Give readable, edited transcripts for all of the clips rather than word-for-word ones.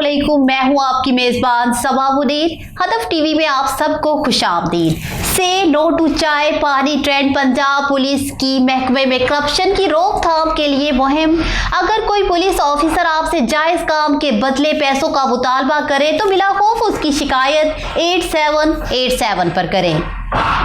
अस्सलामुअलैकुम, मैं हूं आपकी मेज़बान सबा मुनीर। हदफ टीवी में आप सबको खुशामदीद। से नो टू चाय पानी ट्रेंड। पंजाब पुलिस की महकमे में करप्शन की रोकथाम के लिए मुहिम। अगर कोई पुलिस ऑफिसर आपसे जायज़ काम के बदले पैसों का मुतालबा करे तो बिला खौफ उसकी शिकायत 8787 पर करें।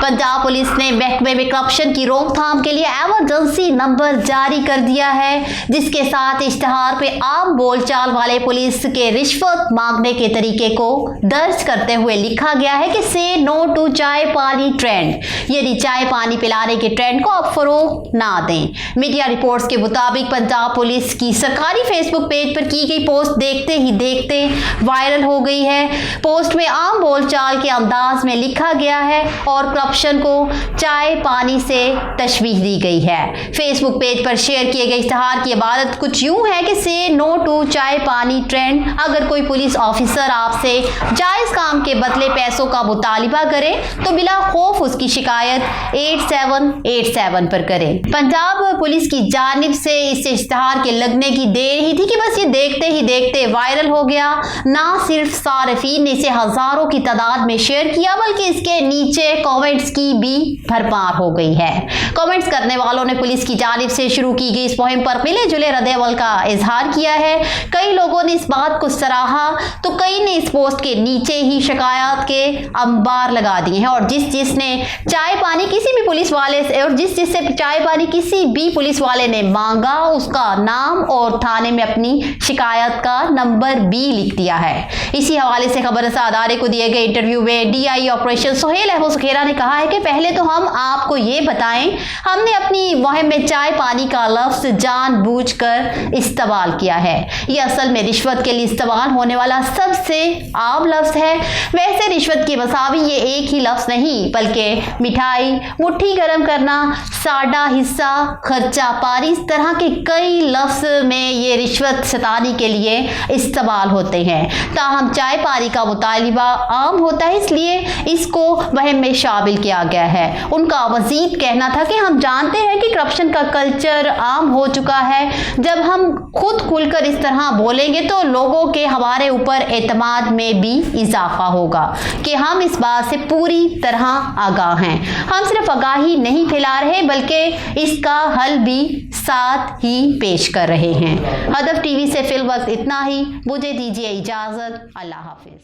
पंजाब पुलिस ने महकमे में करप्शन की रोकथाम के लिए एमरजेंसी नंबर जारी कर दिया है, जिसके साथ इश्तिहार पे आम बोलचाल वाले पुलिस के रिश्वत मांगने के तरीके को दर्ज करते हुए लिखा गया है कि से नो टू चाय पानी ट्रेंड, यानी चाय पानी पिलाने के ट्रेंड को आप फरोग ना दें। मीडिया रिपोर्ट्स के मुताबिक पंजाब पुलिस की सरकारी फेसबुक पेज पर की गई पोस्ट देखते ही देखते वायरल हो गई है। पोस्ट में आम बोलचाल के अंदाज में लिखा गया है और करप्शन को चाय पानी से तशबीह दी गई है। फेसबुक पेज पर शेयर किए गए इश्तिहार की इबारत कुछ यूं है कि से नो टू चाय पानी ट्रेंड। अगर कोई पुलिस ऑफिसर आपसे जायज़ काम के बदले पैसों का मुतालिबा करे तो बिला खौफ उसकी शिकायत 8787 पर करें। पंजाब पुलिस की जानिब से इस इश्तिहार के लगने की देर ही थी कि बस ये देखते ही देखते वायरल हो गया। ना सिर्फ सारिफीन ने इसे हजारों की तादाद में शेयर किया, बल्कि इसके नीचे कमेंट्स की भी भरमार हो गई है। कमेंट्स करने वालों ने पुलिस की जानिब से शुरू की गई इस मुहिम पर मिले जुले रद्द-ए-अमल का इजहार किया है। कई लोगों ने इस बात को सराहा तो कई ने इस पोस्ट के नीचे ही शिकायत के अंबार लगा दिए हैं और जिसने चाय पानी किसी भी पुलिस वाले से और जिससे चाय पानी किसी भी पुलिस वाले ने मांगा उसका नाम और थाने में अपनी शिकायत का नंबर भी लिख दिया है। इसी हवाले से खबरसां अदारे को दिए गए इंटरव्यू में डीआई ऑपरेशन सुहेल अहमद सुखेरा ने कहा है कि पहले तो हम आपको ये बताएं, हमने अपनी मुहिम में चाय पानी का लफ्ज जानबूझकर इस्तेमाल किया है। ये असल में रिश्वत के लिए इस्तेमाल होने वाला सबसे आम लफ्ज है। वैसे रिश्वत की मसावी ये एक ही लफ्ज नहीं, बल्कि मिठाई, मुट्ठी गर्म करना, साडा हिस्सा, खर्चा पानी, इस तरह के कई लफ्ज में ये रिश्वत सताने के लिए इस्तेमाल होते हैं। ताहम चाय पानी का मुतालिबा आम होता है, इसलिए इसको मुहिम में शामिल किया गया है। उनका मजीद कहना था कि हम जानते हैं कि करप्शन का कल्चर आम हो चुका है। जब हम खुद खुलकर इस तरह बोलेंगे तो लोगों के हमारे ऊपर एतमाद में भी इजाफा होगा कि हम इस बात से पूरी तरह आगाह हैं। हम सिर्फ आगाही नहीं फैला रहे बल्कि इसका हल भी साथ ही पेश कर रहे हैं। हदफ टीवी से फिल वक्त इतना ही। मुझे दीजिए इजाजत। अल्लाह हाफिज।